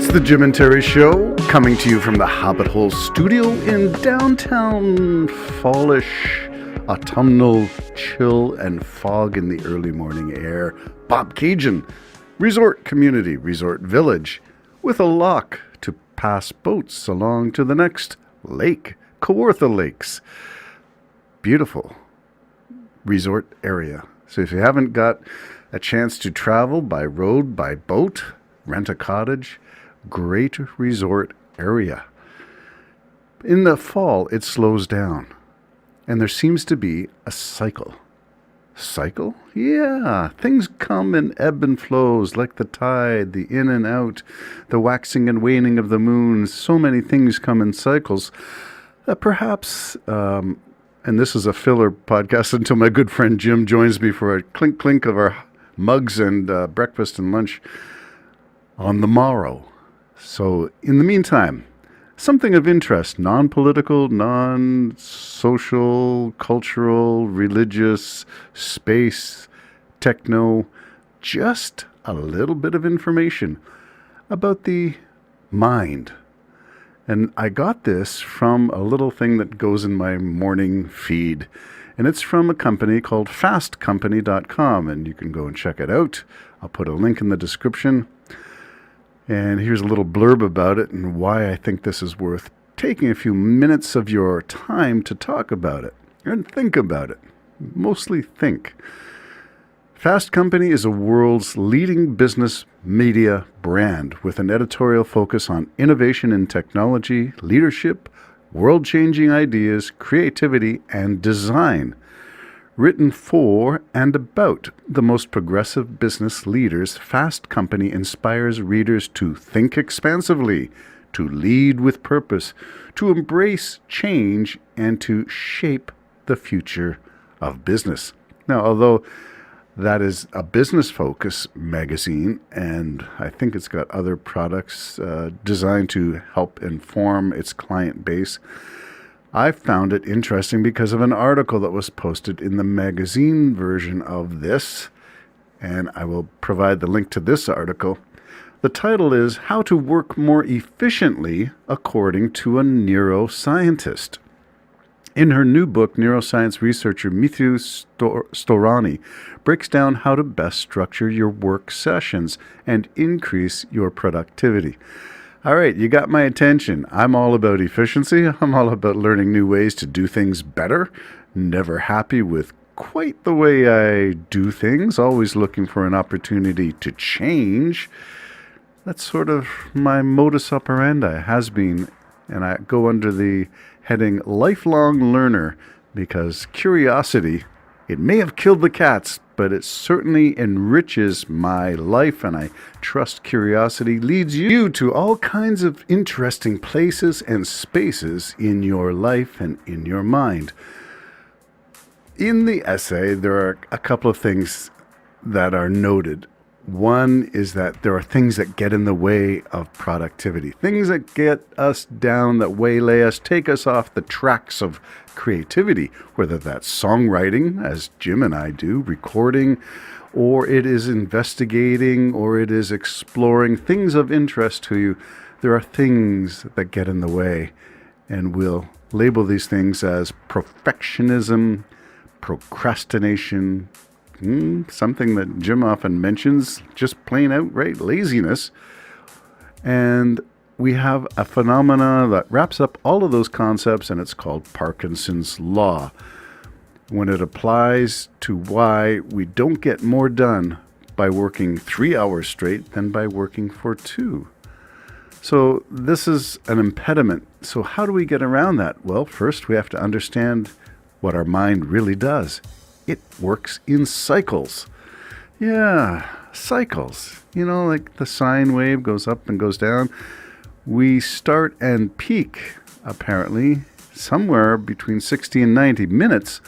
It's the Jim and Terry Show, coming to you from the Hobbit Hole Studio in downtown fallish, autumnal chill and fog in the early morning air. Bobcaygeon Resort Community, Resort Village, with a lock to pass boats along to the next lake, Kawartha Lakes. Beautiful resort area. So if you haven't got a chance to travel by road, by boat, rent a cottage, great resort area. In the fall, it slows down, and there seems to be a cycle. Cycle? Yeah, things come in ebb and flows like the tide, the in and out, the waxing and waning of the moon. So many things come in cycles. Perhaps, and this is a filler podcast until my good friend Jim joins me for a clink of our mugs and breakfast and lunch on the morrow. So in the meantime, something of interest, non-political, non-social, cultural, religious, space, techno, just a little bit of information about the mind. And I got this from a little thing that goes in my morning feed. And it's from a company called fastcompany.com, and you can go and check it out. I'll put a link in the description. And here's a little blurb about it and why I think this is worth taking a few minutes of your time to talk about it and think about it. Mostly think. Fast Company is a world's leading business media brand with an editorial focus on innovation in technology, leadership, world-changing ideas, creativity, and design. Written for and about the most progressive business leaders, Fast Company inspires readers to think expansively, to lead with purpose, to embrace change, and to shape the future of business. Now, although that is a business focus magazine, and I think it's got other products designed to help inform its client base, I found it interesting because of an article that was posted in the magazine version of this, and I will provide the link to this article. The title is How to Work More Efficiently According to a Neuroscientist. In her new book, neuroscience researcher Mithu Storani breaks down how to best structure your work sessions and increase your productivity. All right, you got my attention. I'm all about efficiency. I'm all about learning new ways to do things better. Never happy with quite the way I do things. Always looking for an opportunity to change. That's sort of my modus operandi has been. And I go under the heading lifelong learner because curiosity, it may have killed the cats, but it certainly enriches my life, and I trust curiosity leads you to all kinds of interesting places and spaces in your life and in your mind. In the essay, there are a couple of things that are noted. One is that there are things that get in the way of productivity, things that get us down, that waylay us, take us off the tracks of creativity, whether that's songwriting, as Jim and I do, recording, or it is investigating, or it is exploring things of interest to you. There are things that get in the way, and we'll label these things as perfectionism, procrastination, something that Jim often mentions, just plain outright laziness. And we have a phenomena that wraps up all of those concepts, and it's called Parkinson's Law, when it applies to why we don't get more done by working 3 hours straight than by working for 2. So this is an impediment. So how do we get around that? Well, first we have to understand what our mind really does. It works in cycles. Yeah, cycles. You know, like the sine wave goes up and goes down. We start and peak, apparently, somewhere between 60 and 90 minutes,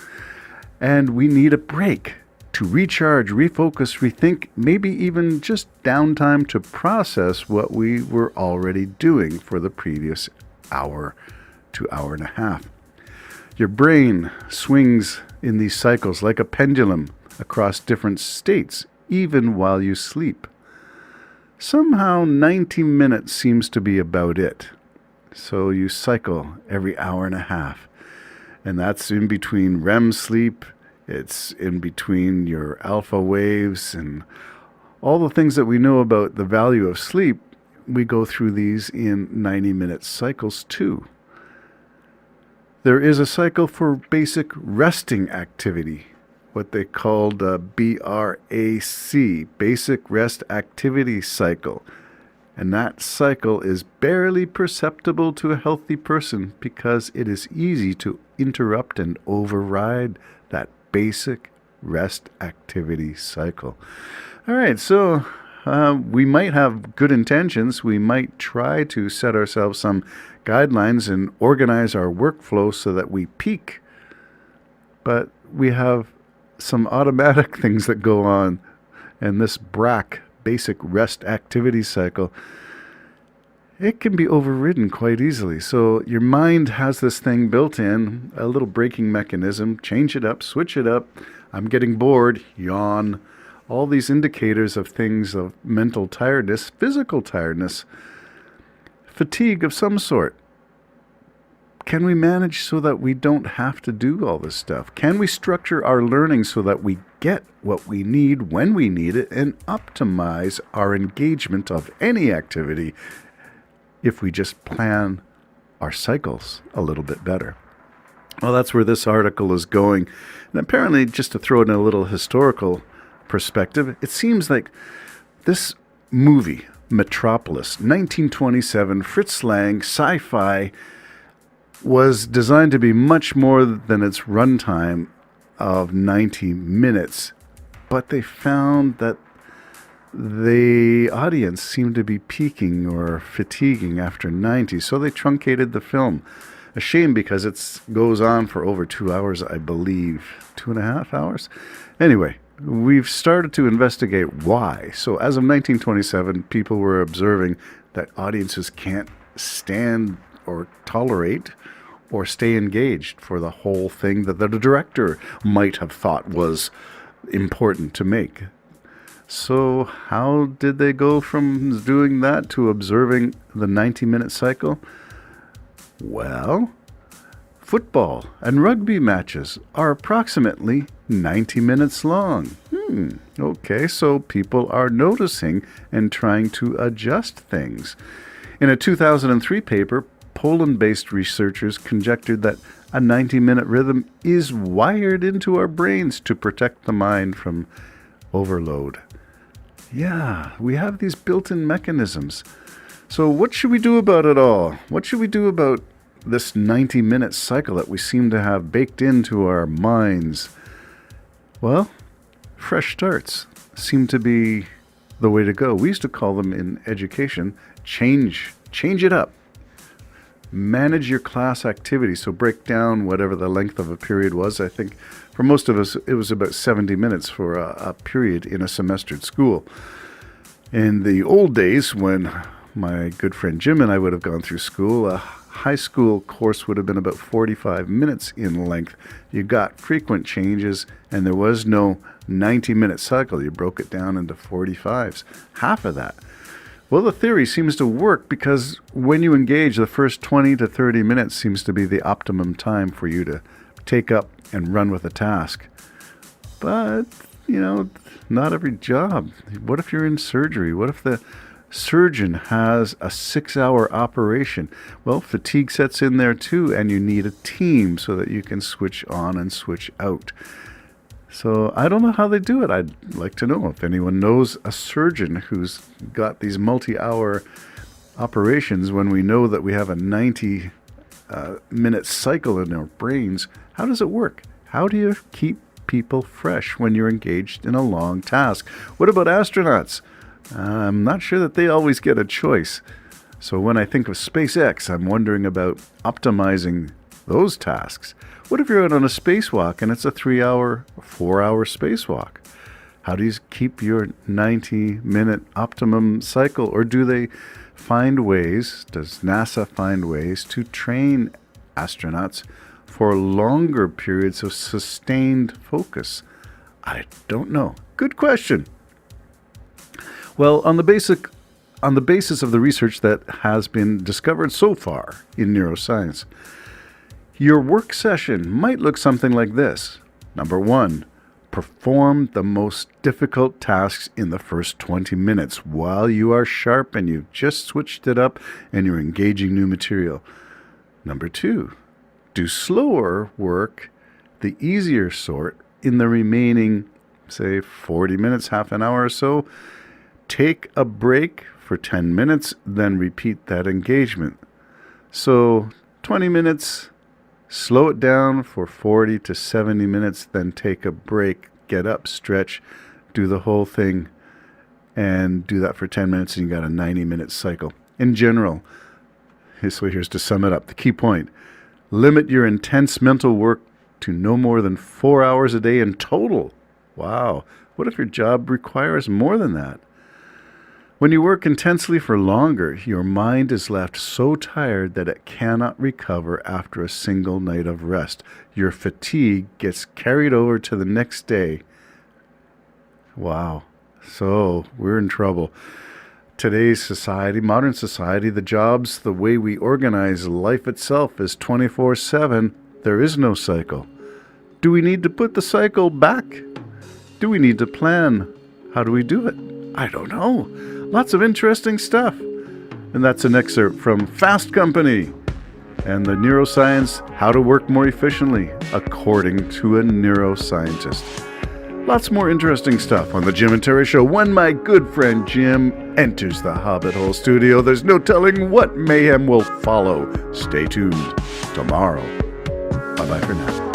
and we need a break to recharge, refocus, rethink, maybe even just downtime to process what we were already doing for the previous hour to hour and a half. Your brain swings in these cycles like a pendulum across different states, even while you sleep. Somehow 90 minutes seems to be about it. So you cycle every hour and a half. And that's in between REM sleep, it's in between your alpha waves, and all the things that we know about the value of sleep. We go through these in 90-minute cycles too. There is a cycle for basic resting activity, what they called BRAC, Basic Rest Activity Cycle. And that cycle is barely perceptible to a healthy person because it is easy to interrupt and override that basic rest activity cycle. All right, so we might have good intentions. We might try to set ourselves some guidelines and organize our workflow so that we peak. But we have some automatic things that go on, and this BRAC, Basic Rest Activity Cycle, it can be overridden quite easily. So your mind has this thing built in, a little braking mechanism. Change it up, switch it up. I'm getting bored, yawn. All these indicators of things of mental tiredness, physical tiredness, fatigue of some sort. Can we manage so that we don't have to do all this stuff? Can we structure our learning so that we get what we need when we need it and optimize our engagement of any activity if we just plan our cycles a little bit better? Well, that's where this article is going. And apparently, just to throw in a little historical perspective, it seems like this movie, Metropolis, 1927, Fritz Lang, sci-fi, was designed to be much more than its runtime of 90 minutes. But they found that the audience seemed to be peaking or fatiguing after 90, so they truncated the film. A shame because it goes on for over 2 hours, I believe. 2.5 hours? Anyway, we've started to investigate why. So as of 1927, people were observing that audiences can't stand or tolerate or stay engaged for the whole thing that the director might have thought was important to make. So how did they go from doing that to observing the 90-minute cycle? Well, football and rugby matches are approximately 90 minutes long. Okay, so people are noticing and trying to adjust things. In a 2003 paper, Poland-based researchers conjectured that a 90-minute rhythm is wired into our brains to protect the mind from overload. Yeah, we have these built-in mechanisms. So what should we do about it all? What should we do about this 90-minute cycle that we seem to have baked into our minds? Well, fresh starts seem to be the way to go. We used to call them in education, change it up. Manage your class activity. So break down whatever the length of a period was. I think for most of us, it was about 70 minutes for a period in a semester at school. In the old days, when my good friend Jim and I would have gone through school, a high school course would have been about 45 minutes in length. You got frequent changes, and there was no 90-minute cycle. You broke it down into 45s, half of that. Well, the theory seems to work because when you engage, the first 20 to 30 minutes seems to be the optimum time for you to take up and run with a task. But, not every job. What if you're in surgery? What if the surgeon has a 6-hour operation? Well, fatigue sets in there too, and you need a team so that you can switch on and switch out. So I don't know how they do it. I'd like to know if anyone knows a surgeon who's got these multi-hour operations when we know that we have a 90-minute cycle in our brains. How does it work? How do you keep people fresh when you're engaged in a long task? What about astronauts? I'm not sure that they always get a choice. So when I think of SpaceX, I'm wondering about optimizing those tasks. What if you're out on a spacewalk and it's a 3-hour, 4-hour spacewalk? How do you keep your 90-minute optimum cycle? Or do they find ways, does NASA find ways to train astronauts for longer periods of sustained focus? I don't know. Good question. Well, on the basic on the basis of the research that has been discovered so far in neuroscience. Your work session might look something like this. Number 1, perform the most difficult tasks in the first 20 minutes while you are sharp and you've just switched it up and you're engaging new material. Number 2, do slower work, the easier sort, in the remaining, say, 40 minutes, half an hour or so. Take a break for 10 minutes, then repeat that engagement. So 20 minutes, slow it down for 40 to 70 minutes, then take a break, get up, stretch, do the whole thing, and do that for 10 minutes, and you got a 90-minute cycle. In general, so here's to sum it up. The key point: limit your intense mental work to no more than 4 hours a day in total. Wow. What if your job requires more than that? When you work intensely for longer, your mind is left so tired that it cannot recover after a single night of rest. Your fatigue gets carried over to the next day. Wow. So we're in trouble. Today's society, modern society, the jobs, the way we organize life itself is 24/7. There is no cycle. Do we need to put the cycle back? Do we need to plan? How do we do it? I don't know. Lots of interesting stuff. And that's an excerpt from Fast Company and the neuroscience, How to Work More Efficiently, according to a neuroscientist. Lots more interesting stuff on the Jim and Terry Show. When my good friend Jim enters the Hobbit Hole studio, there's no telling what mayhem will follow. Stay tuned tomorrow. Bye-bye for now.